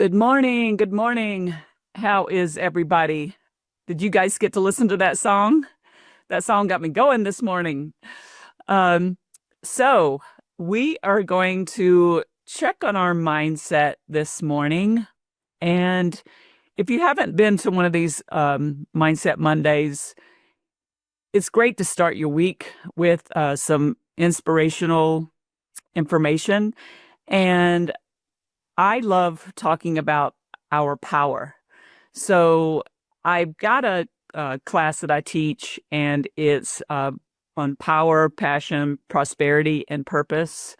Good morning. Good morning. How is everybody? Did you guys get to listen to that song? That song got me going this morning. Um, so we are going to check on our mindset this morning. And if you haven't been to one of these Mindset Mondays, it's great to start your week with some inspirational information. And I love talking about our power. So I've got a class that I teach, and it's on power, passion, prosperity, and purpose.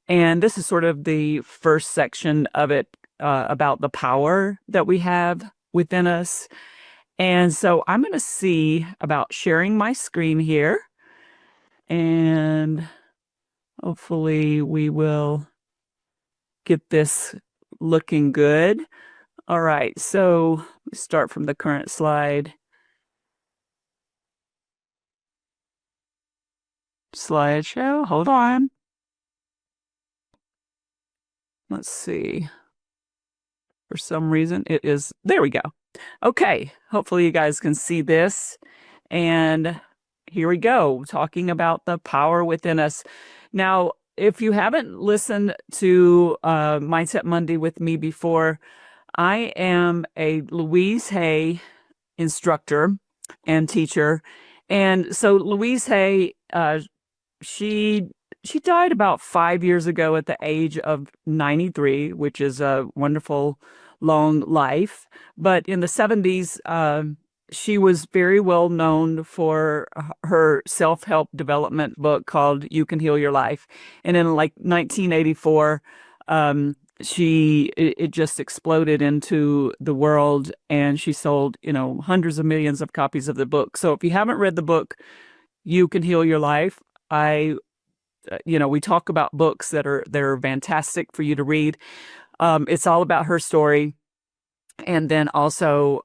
And this is sort of the first section of it about the power that we have within us. And so I'm going to see about sharing my screen here, and hopefully we will get this looking good. All right, so let's start from the current slide. Slideshow, hold on. Let's see. For some reason, it is, there we go. Okay, hopefully you guys can see this. And here we go, talking about the power within us. Now, if you haven't listened to Mindset Monday with me before, I am a Louise Hay instructor and teacher. And so Louise Hay, she died about 5 years ago at the age of 93, which is a wonderful long life. But in the 70s, she was very well known for her self-help development book called You Can Heal Your Life. And in like 1984, it just exploded into the world, and she sold, hundreds of millions of copies of the book. So if you haven't read the book, You Can Heal Your Life, we talk about books that are fantastic for you to read. It's all about her story. And then also,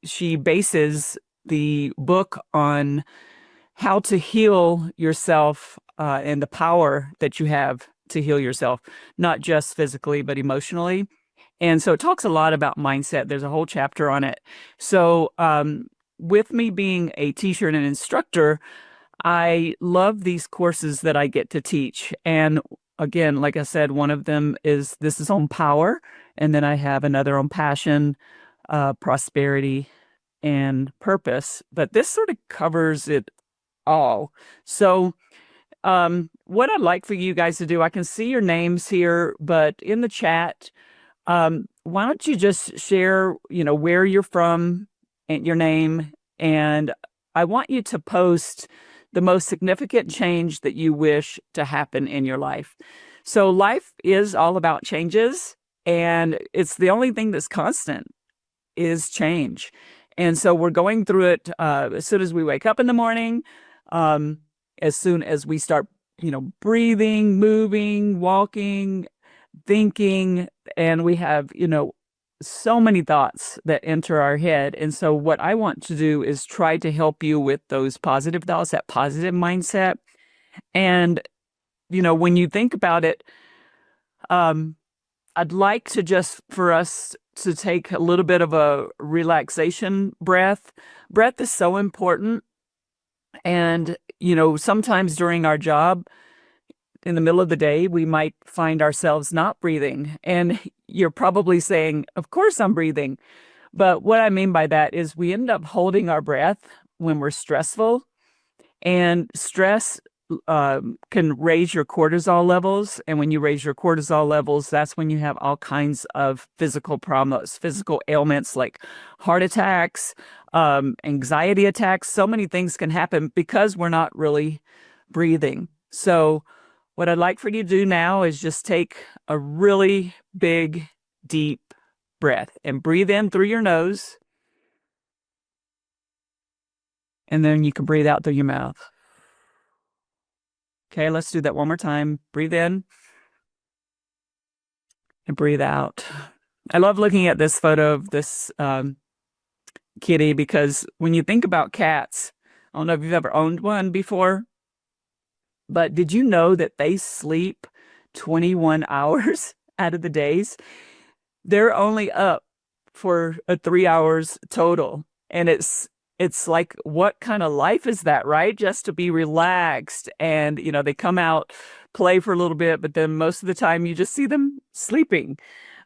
she bases the book on how to heal yourself and the power that you have to heal yourself, not just physically, but emotionally. And so it talks a lot about mindset. There's a whole chapter on it. So with me being a teacher and an instructor, I love these courses that I get to teach. And again, like I said, one of them is on power. And then I have another on passion, prosperity, and purpose. But this sort of covers it all. So what I'd like for you guys to do, I can see your names here, but in the chat, why don't you just share, where you're from and your name. And I want you to post the most significant change that you wish to happen in your life. So life is all about changes, and it's the only thing that's constant is change. And so we're going through it as soon as we wake up in the morning, as soon as we start, breathing, moving, walking, thinking, and we have, so many thoughts that enter our head. And so what I want to do is try to help you with those positive thoughts, that positive mindset. And, when you think about it, I'd like to just for us to take a little bit of a relaxation breath. Breath is so important. And, sometimes during our job, in the middle of the day, we might find ourselves not breathing. And you're probably saying, of course I'm breathing. But what I mean by that is we end up holding our breath when we're stressful. And stress can raise your cortisol levels. And when you raise your cortisol levels, that's when you have all kinds of physical problems, physical ailments like heart attacks, anxiety attacks. So many things can happen because we're not really breathing. So what I'd like for you to do now is just take a really big, deep breath and breathe in through your nose. And then you can breathe out through your mouth. Okay, let's do that one more time. Breathe in and breathe out. I love looking at this photo of this kitty, because when you think about cats, I don't know if you've ever owned one before, but did you know that they sleep 21 hours out of the days? they're only up for 3 hours total. And it's like, what kind of life is that, right? Just to be relaxed. And, they come out, play for a little bit, but then most of the time you just see them sleeping.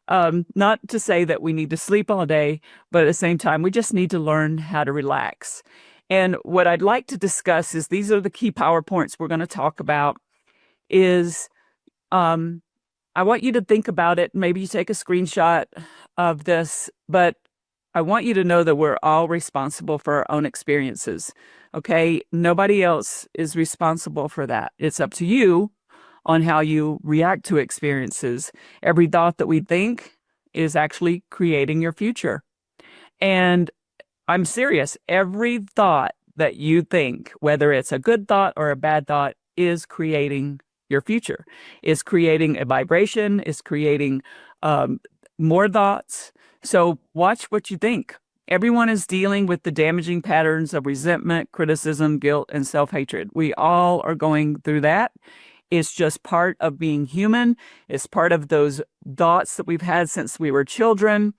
Not to say that we need to sleep all day, but at the same time, we just need to learn how to relax. And what I'd like to discuss is these are the key power points we're going to talk about is um, I want you to think about it. Maybe you take a screenshot of this, but I want you to know that we're all responsible for our own experiences. Okay? Nobody else is responsible for that. It's up to you on how you react to experiences. Every thought that we think is actually creating your future. And I'm serious. Every thought that you think, whether it's a good thought or a bad thought, is creating your future, is creating a vibration, is creating more thoughts. So watch what you think. Everyone is dealing with the damaging patterns of resentment, criticism, guilt, and self-hatred. We all are going through that. It's just part of being human. It's part of those thoughts that we've had since we were children,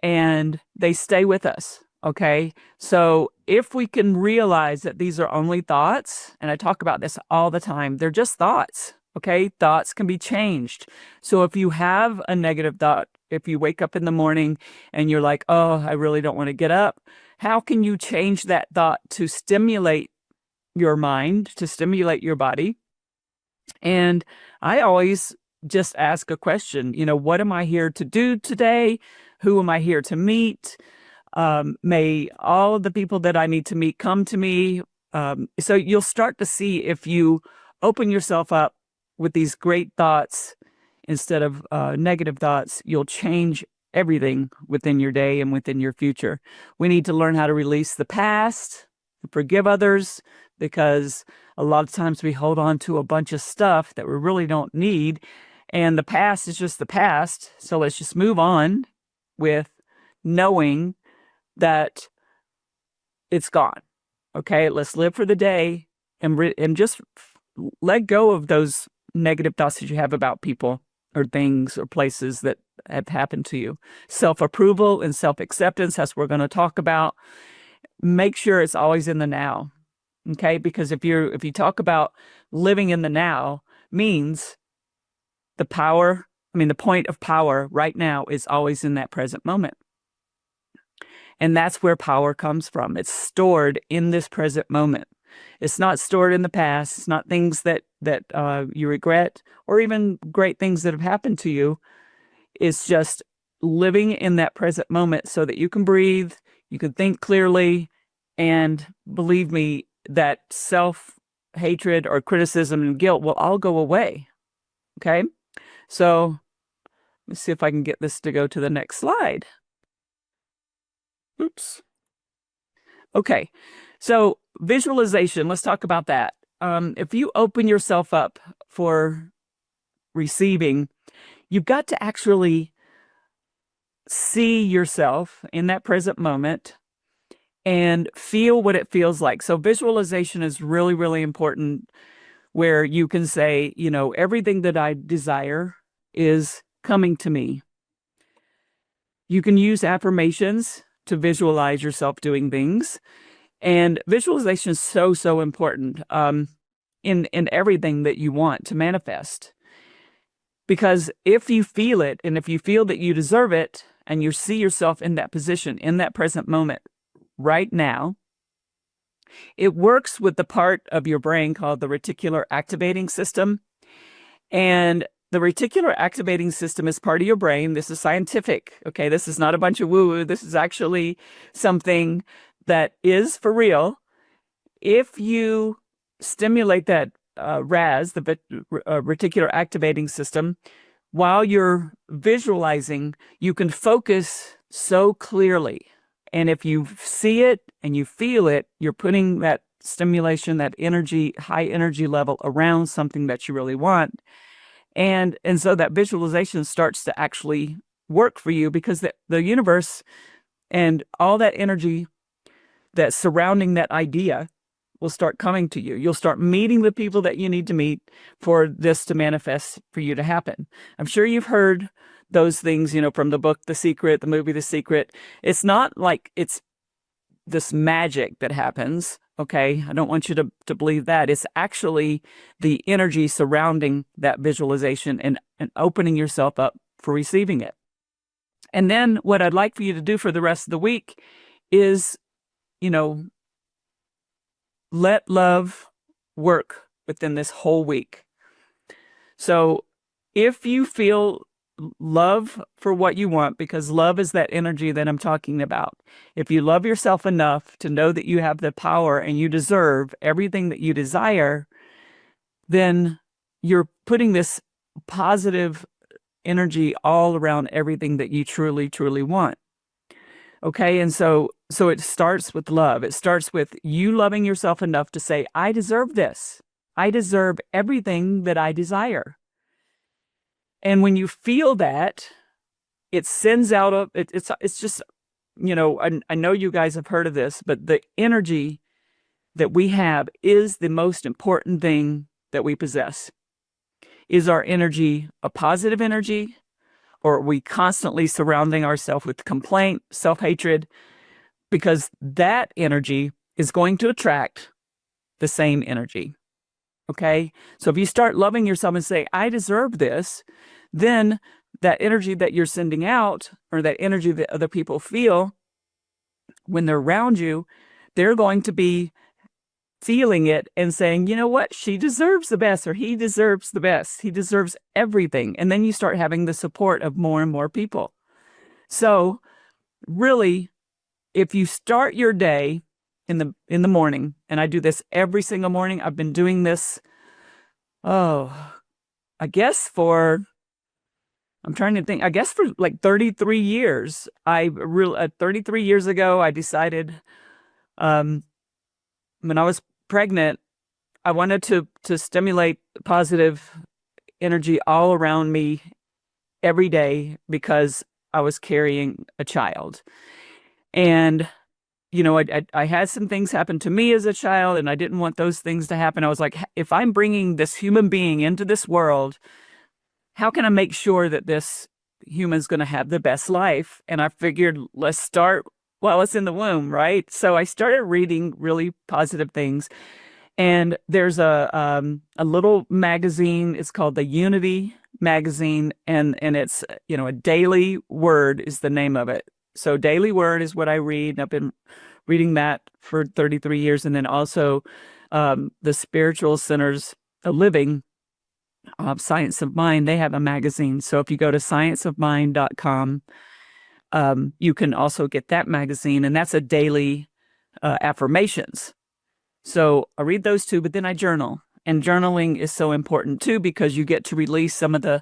and they stay with us. Okay. So if we can realize that these are only thoughts, and I talk about this all the time, they're just thoughts. Okay. Thoughts can be changed. So if you have a negative thought, if you wake up in the morning and you're like, oh, I really don't want to get up, how can you change that thought to stimulate your mind, to stimulate your body? And I always just ask a question, what am I here to do today? Who am I here to meet? May all of the people that I need to meet come to me. So you'll start to see if you open yourself up with these great thoughts instead of negative thoughts, you'll change everything within your day and within your future. We need to learn how to release the past, forgive others, because a lot of times we hold on to a bunch of stuff that we really don't need. And the past is just the past. So let's just move on with knowing that it's gone. Okay, let's live for the day and just let go of those negative thoughts that you have about people or things or places that have happened to you. Self-approval and self-acceptance, that's what we're going to talk about. Make sure it's always in the now. Okay, because if you talk about living in the now, means the point of power right now is always in that present moment. And that's where power comes from. It's stored in this present moment. It's not stored in the past. It's not things that you regret or even great things that have happened to you. It's just living in that present moment so that you can breathe, you can think clearly, and believe me, that self-hatred or criticism and guilt will all go away. Okay? So let's see if I can get this to go to the next slide. Oops. Okay, so visualization, let's talk about that. If you open yourself up for receiving, you've got to actually see yourself in that present moment and feel what it feels like. So visualization is really, really important, where you can say, everything that I desire is coming to me. You can use affirmations to visualize yourself doing things. And visualization is so, so important in everything that you want to manifest. Because if you feel it, and if you feel that you deserve it, and you see yourself in that position, in that present moment, right now, it works with the part of your brain called the reticular activating system. And the reticular activating system is part of your brain. This is scientific. Okay, this is not a bunch of woo-woo. This is actually something that is for real. If you stimulate that RAS, the reticular activating system, while you're visualizing, you can focus so clearly. And if you see it and you feel it, you're putting that stimulation, that energy, high energy level around something that you really want. And so that visualization starts to actually work for you, because the universe and all that energy that's surrounding that idea will start coming to you. You'll start meeting the people that you need to meet for this to manifest for you to happen. I'm sure you've heard those things, from the book The Secret, the movie The Secret. It's not like it's this magic that happens. Okay. I don't want you to believe that. It's actually the energy surrounding that visualization and opening yourself up for receiving it. And then what I'd like for you to do for the rest of the week is, let love work within this whole week. So if you feel love for what you want, because love is that energy that I'm talking about. If you love yourself enough to know that you have the power and you deserve everything that you desire, then you're putting this positive energy all around everything that you truly, truly want. Okay. And so it starts with love. It starts with you loving yourself enough to say, I deserve this. I deserve everything that I desire. And when you feel that, it sends out it's just, I know you guys have heard of this, but the energy that we have is the most important thing that we possess. Is our energy a positive energy, or are we constantly surrounding ourselves with complaint, self-hatred? Because that energy is going to attract the same energy. Okay? So if you start loving yourself and say, I deserve this, then that energy that you're sending out, or that energy that other people feel when they're around you, they're going to be feeling it and saying, you know what, she deserves the best, or he deserves the best. He deserves everything. And then you start having the support of more and more people. So really, if you start your day in the morning, and I do this every single morning, I've been doing this, I guess for like 33 years. 33 years ago, I decided, when I was pregnant, I wanted to stimulate positive energy all around me every day, because I was carrying a child. And, I had some things happen to me as a child, and I didn't want those things to happen. I was like, if I'm bringing this human being into this world, how can I make sure that this human's going to have the best life? And I figured, let's start while it's in the womb, right? So I started reading really positive things. And there's a little magazine. It's called the Unity magazine, and it's, a Daily Word is the name of it. So Daily Word is what I read, and I've been reading that for 33 years. And then also the Spiritual Centers of Living, Science of Mind, they have a magazine. So if you go to scienceofmind.com, you can also get that magazine, and that's a daily affirmations. So I read those two, but then I journal. And journaling is so important too, because you get to release some of the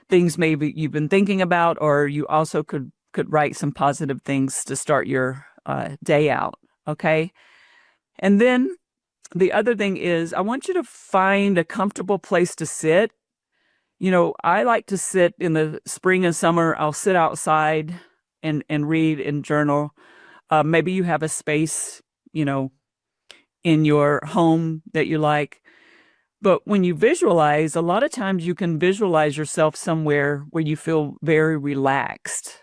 things maybe you've been thinking about, or you also could write some positive things to start your day out. Okay. And then the other thing is, I want you to find a comfortable place to sit. I like to sit in the spring and summer. I'll sit outside and read and journal. Maybe you have a space, in your home that you like. But when you visualize, a lot of times you can visualize yourself somewhere where you feel very relaxed.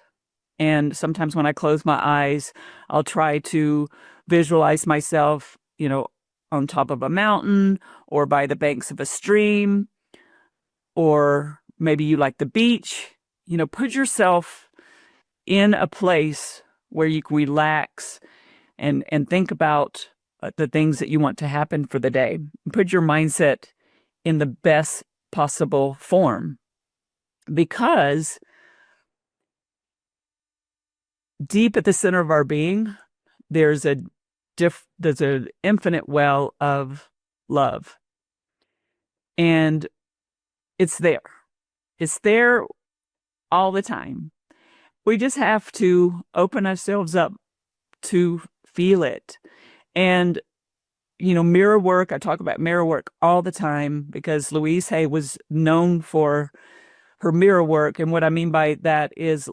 And sometimes when I close my eyes, I'll try to visualize myself, on top of a mountain, or by the banks of a stream, or maybe you like the beach. Put yourself in a place where you can relax and think about the things that you want to happen for the day. Put your mindset in the best possible form, because deep at the center of our being, there's an infinite well of love, and it's there. It's there all the time. We just have to open ourselves up to feel it. And, mirror work, I talk about mirror work all the time, because Louise Hay was known for her mirror work. And what I mean by that is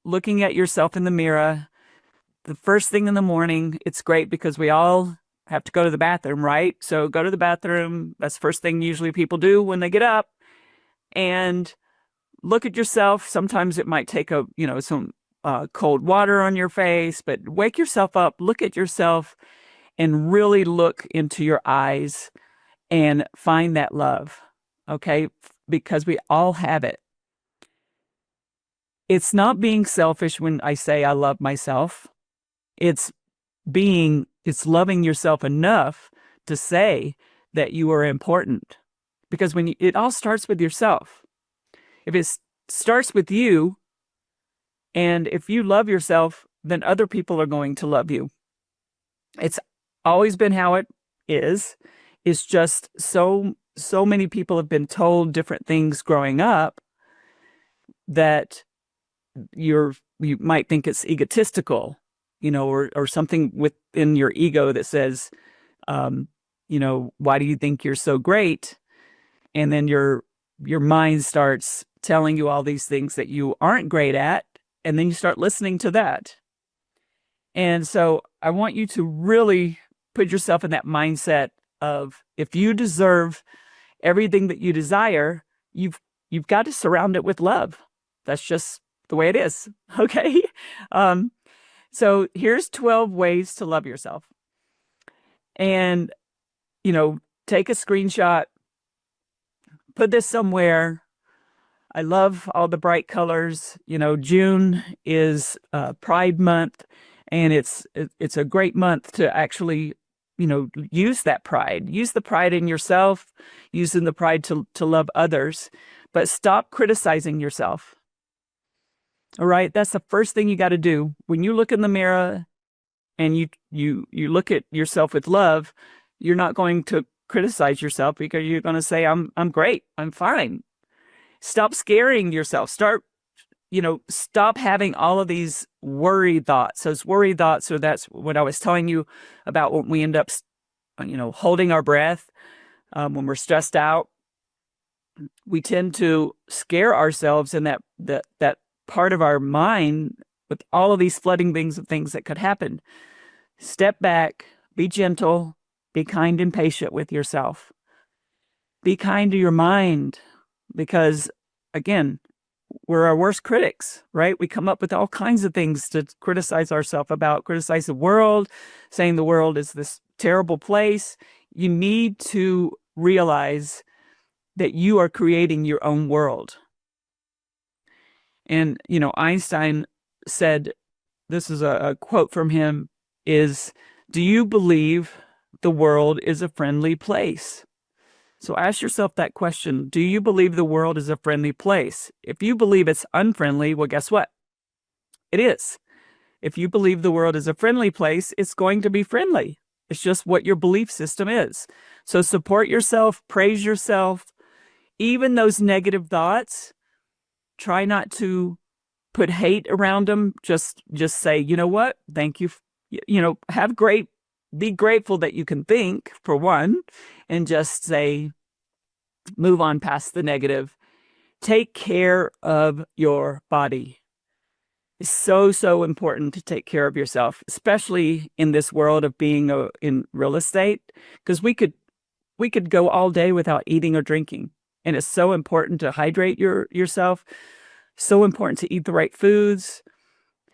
looking at yourself in the mirror the first thing in the morning. It's great because we all have to go to the bathroom, right? So go to the bathroom. That's the first thing usually people do when they get up. And look at yourself. Sometimes it might take some cold water on your face, but wake yourself up, look at yourself, and really look into your eyes and find that love. Okay. Because we all have it. It's not being selfish when I say I love myself. It's loving yourself enough to say that you are important. Because it all starts with yourself. If it starts with you, and if you love yourself, then other people are going to love you. It's always been how it is. It's just so many people have been told different things growing up that you might think it's egotistical, or something within your ego that says, why do you think you're so great? And then your mind starts telling you all these things that you aren't great at, and then you start listening to that. And so I want you to really put yourself in that mindset of, if you deserve everything that you desire, you've got to surround it with love. That's just the way it is. Okay. So here's 12 ways to love yourself. And, take a screenshot, put this somewhere. I love all the bright colors. June is Pride Month, and it's a great month to actually, use that pride. Use the pride in yourself, using the pride to love others, but stop criticizing yourself. All right, that's the first thing you got to do. When you look in the mirror and you look at yourself with love, you're not going to criticize yourself, because you're going to say, I'm great, I'm fine. Stop scaring yourself. Stop having all of these worry thoughts. Those worry thoughts, so that's what I was telling you about when we end up, holding our breath. When we're stressed out, we tend to scare ourselves in that part of our mind with all of these flooding things of things that could happen. Step back, be gentle, be kind and patient with yourself. Be kind to your mind, because, again, we're our worst critics, right? We come up with all kinds of things to criticize ourselves about, criticize the world, saying the world is this terrible place. You need to realize that you are creating your own world. And, Einstein said, this is a quote from him, is, do you believe the world is a friendly place? So ask yourself that question. Do you believe the world is a friendly place? If you believe it's unfriendly, well, guess what? It is. If you believe the world is a friendly place, it's going to be friendly. It's just what your belief system is. So support yourself, praise yourself. Even those negative thoughts, try not to put hate around them. Just say, you know what? Thank you. Be grateful that you can think, for one, and just say, move on past the negative. Take care of your body. It's so important to take care of yourself, especially in this world of being in real estate, because we could go all day without eating or drinking. And it's so important to hydrate yourself, so important to eat the right foods.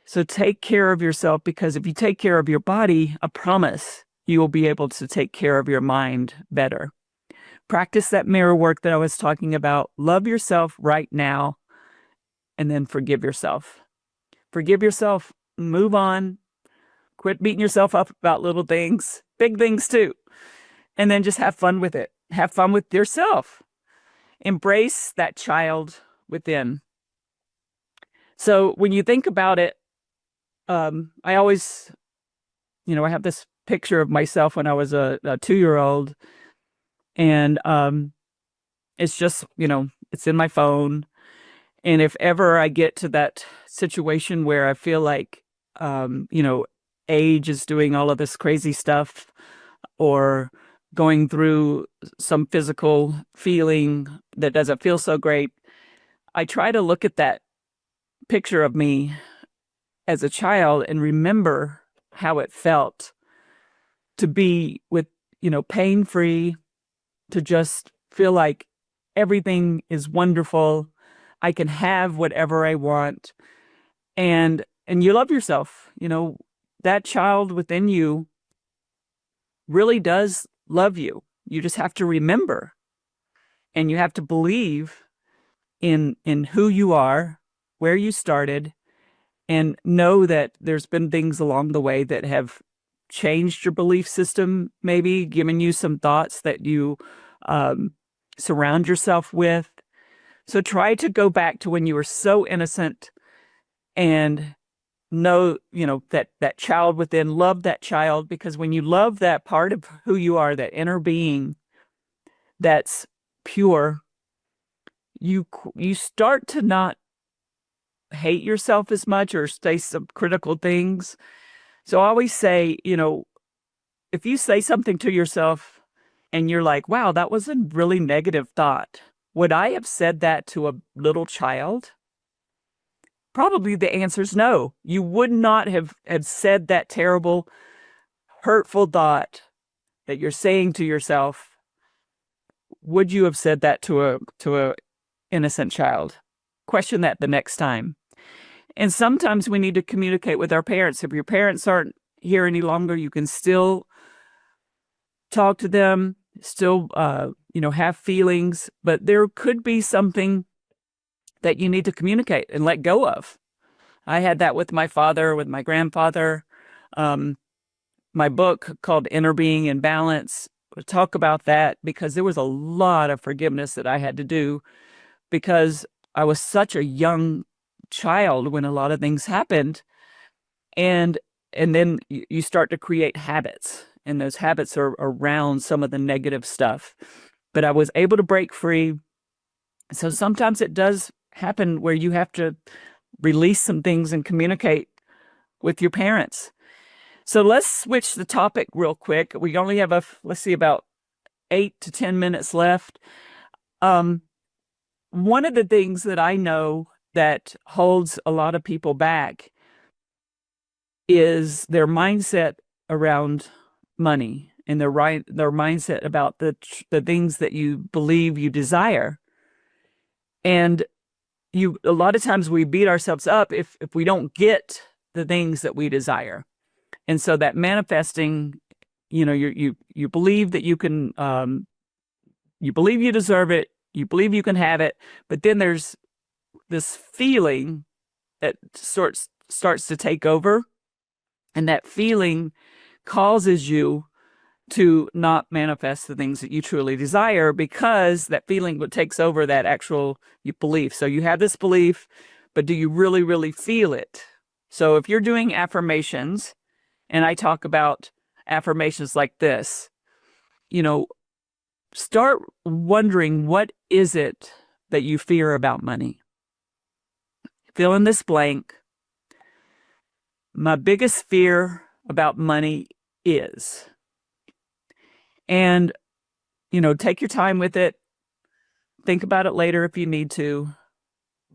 So take care of yourself, because if you take care of your body, I promise you will be able to take care of your mind better. Practice that mirror work that I was talking about. Love yourself right now, and then forgive yourself. Forgive yourself, move on, quit beating yourself up about little things, big things too, and then just have fun with it. Have fun with yourself. Embrace that child within. So when you think about it, I always, I have this picture of myself when I was a 2-year-old, and it's just, it's in my phone. And if ever I get to that situation where I feel like, age is doing all of this crazy stuff, or going through some physical feeling that doesn't feel so great, I try to look at that picture of me as a child and remember how it felt to be with, pain-free, to just feel like everything is wonderful. I can have whatever I want. And you love yourself. That child within you really does love you. You just have to remember, and you have to believe in who you are, where you started, and know that there's been things along the way that have changed your belief system, maybe given you some thoughts that you um, surround yourself with. So try to go back to when you were so innocent and know, that child within, love that child, because when you love that part of who you are, that inner being that's pure, you start to not hate yourself as much or say some critical things. So I always say, if you say something to yourself and you're like, wow, that was a really negative thought, would I have said that to a little child? Probably the answer is no. You would not have said that terrible, hurtful thought that you're saying to yourself. Would you have said that to a innocent child? Question that the next time. And sometimes we need to communicate with our parents. If your parents aren't here any longer, you can still talk to them, still, have feelings, but there could be something that you need to communicate and let go of. I had that with my father, with my grandfather. Um, my book called Inner Being and Balance, we'll talk about that because there was a lot of forgiveness that I had to do because I was such a young child when a lot of things happened. And then you start to create habits, and those habits are around some of the negative stuff. But I was able to break free. So sometimes it does happen where you have to release some things and communicate with your parents. So let's switch the topic real quick. We only have let's see, about 8 to 10 minutes left. One of the things that I know that holds a lot of people back is their mindset around money and their mindset about the things that you believe you desire. And a lot of times we beat ourselves up if we don't get the things that we desire. And so that manifesting, you believe that you can, you believe you deserve it, you believe you can have it, but then there's this feeling that starts to take over, and that feeling causes you to not manifest the things that you truly desire because that feeling takes over that actual belief. So you have this belief, but do you really, really feel it? So if you're doing affirmations, and I talk about affirmations like this, start wondering, what is it that you fear about money? Fill in this blank. My biggest fear about money is, and, take your time with it. Think about it later if you need to.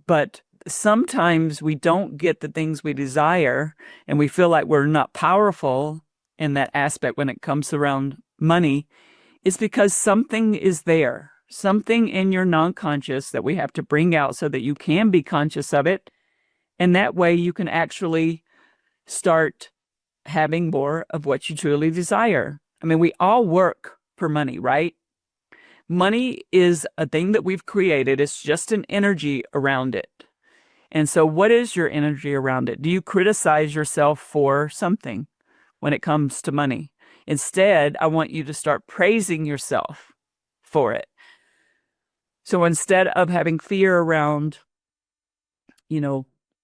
But sometimes we don't get the things we desire, and we feel like we're not powerful in that aspect when it comes around money. It's because something is there, something in your non-conscious that we have to bring out so that you can be conscious of it. And that way you can actually start having more of what you truly desire. I mean, we all work for money, right? Money is a thing that we've created. It's just an energy around it. And so what is your energy around it? Do you criticize yourself for something when it comes to money? Instead, I want you to start praising yourself for it. So instead of having fear around,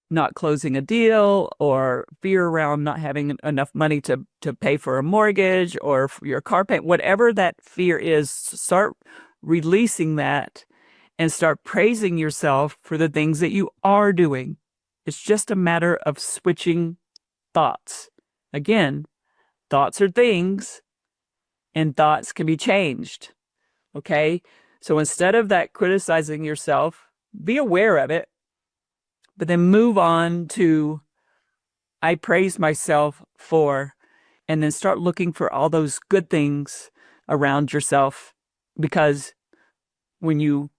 not closing a deal, or fear around not having enough money to pay for a mortgage or for your car payment, whatever that fear is, start releasing that and start praising yourself for the things that you are doing. It's just a matter of switching thoughts. Again, thoughts are things, and thoughts can be changed. Okay? So instead of that criticizing yourself, be aware of it, but then move on to, I praise myself for, and then start looking for all those good things around yourself. Because when you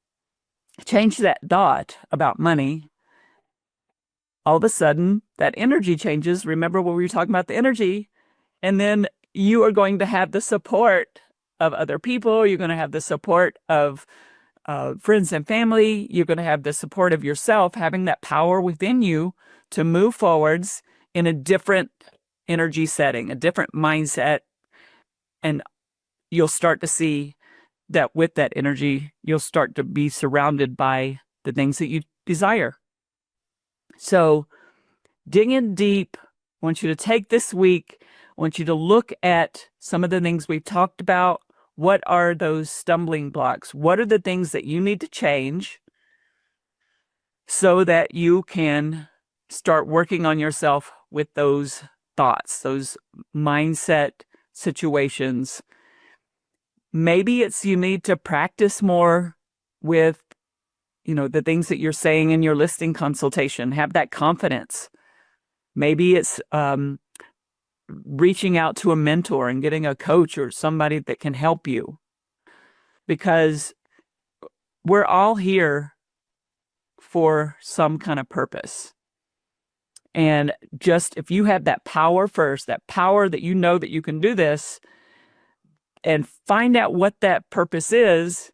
change that thought about money, all of a sudden that energy changes. Remember when we were talking about the energy? And then you are going to have the support of other people. You're going to have the support of friends and family. You're going to have the support of yourself, having that power within you to move forwards in a different energy setting, a different mindset. And you'll start to see that with that energy, you'll start to be surrounded by the things that you desire. So dig in deep. I want you to take this week. I want you to look at some of the things we've talked about. What are those stumbling blocks? What are the things that you need to change so that you can start working on yourself with those thoughts, those mindset situations? Maybe it's you need to practice more with, the things that you're saying in your listing consultation. Have that confidence. Maybe it's reaching out to a mentor and getting a coach or somebody that can help you, because we're all here for some kind of purpose. And just if you have that power first, that power that you know that you can do this, and find out what that purpose is,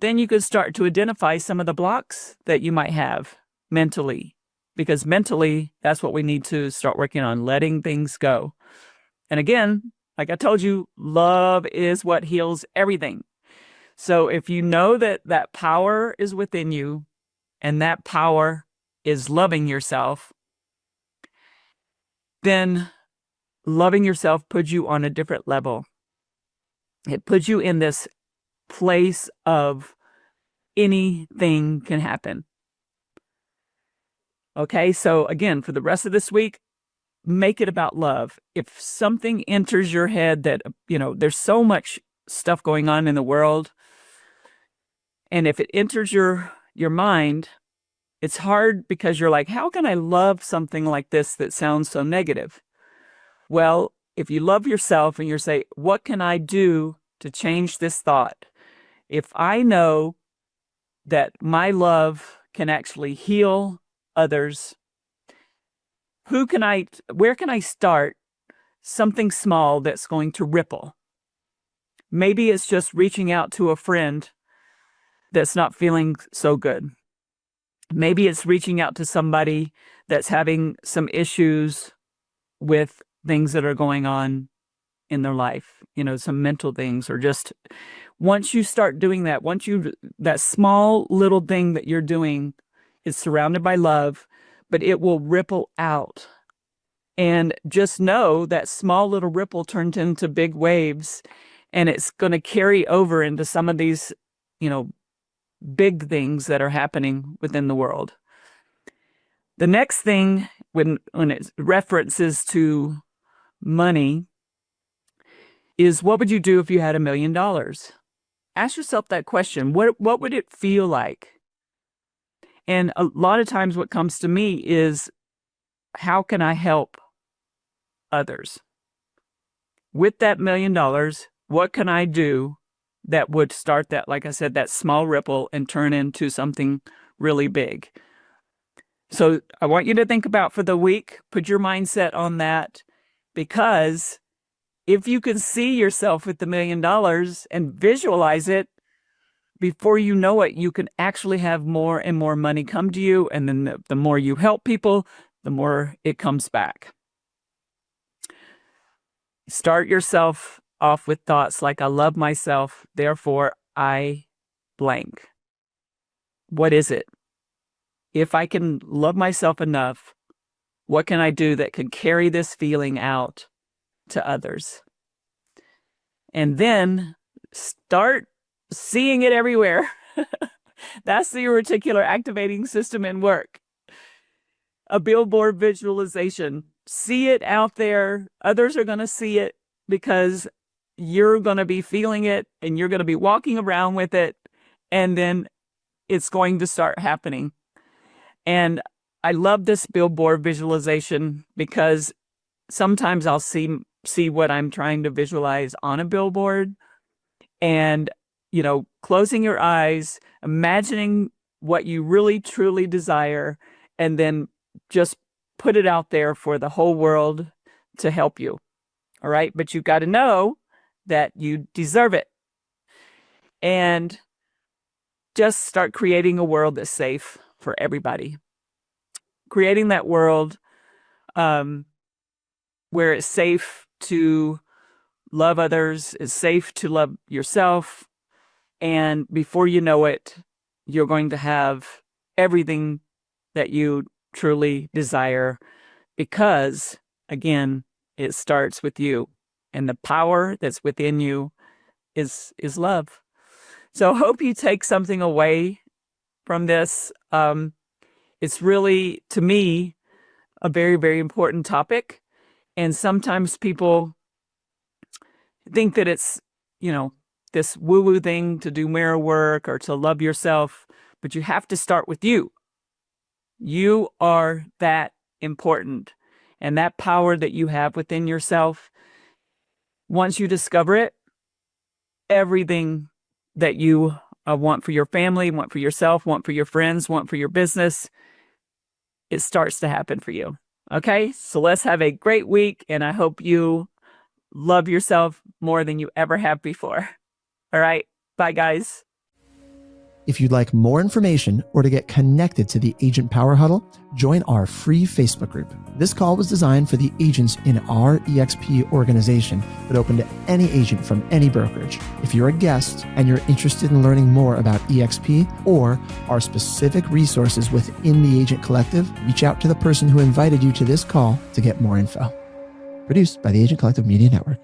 then you can start to identify some of the blocks that you might have mentally. Because mentally, that's what we need to start working on, letting things go. And again, like I told you, love is what heals everything. So if you know that that power is within you, and that power is loving yourself, then loving yourself puts you on a different level. It puts you in this place of anything can happen. Okay, so again, for the rest of this week, make it about love. If something enters your head that, there's so much stuff going on in the world, and if it enters your mind, it's hard because you're like, how can I love something like this that sounds so negative? Well, if you love yourself and you say, what can I do to change this thought? If I know that my love can actually heal others, where can I start something small that's going to ripple? Maybe it's just reaching out to a friend that's not feeling so good. Maybe it's reaching out to somebody that's having some issues with things that are going on in their life, some mental things, or just once you start doing that, that small little thing that you're doing is surrounded by love, but it will ripple out. And just know that small little ripple turns into big waves, and it's going to carry over into some of these, big things that are happening within the world. The next thing, when it references to money, is what would you do if you had $1 million? Ask yourself that question. What would it feel like? And a lot of times what comes to me is, how can I help others? With that $1 million, what can I do that would start that, like I said, that small ripple and turn into something really big? So I want you to think about for the week, put your mindset on that, because if you can see yourself with the $1 million and visualize it, before you know it, you can actually have more and more money come to you. And then the more you help people, the more it comes back. Start yourself off with thoughts like, I love myself, therefore I blank. What is it? If I can love myself enough, what can I do that can carry this feeling out to others? And then start seeing it everywhere. That's the reticular activating system in work. A billboard visualization. See it out there. Others are going to see it because you're going to be feeling it and you're going to be walking around with it. And then it's going to start happening. And I love this billboard visualization because sometimes I'll see what I'm trying to visualize on a billboard, and, closing your eyes, imagining what you really truly desire, and then just put it out there for the whole world to help you. All right. But you've got to know that you deserve it. And just start creating a world that's safe for everybody. Creating that world where it's safe to love others, it's safe to love yourself. And before you know it, you're going to have everything that you truly desire, because, again, it starts with you. And the power that's within you is love. So I hope you take something away from this. It's really, to me, a very, very important topic. And sometimes people think that it's, this woo-woo thing to do mirror work or to love yourself, but you have to start with you. You are that important. And that power that you have within yourself, once you discover it, everything that you want for your family, want for yourself, want for your friends, want for your business, it starts to happen for you. Okay? So let's have a great week, and I hope you love yourself more than you ever have before. All right? Bye, guys. If you'd like more information or to get connected to the Agent Power Huddle, join our free Facebook group. This call was designed for the agents in our EXP organization, but open to any agent from any brokerage. If you're a guest and you're interested in learning more about EXP or our specific resources within the Agent Collective, reach out to the person who invited you to this call to get more info. Produced by the Agent Collective Media Network.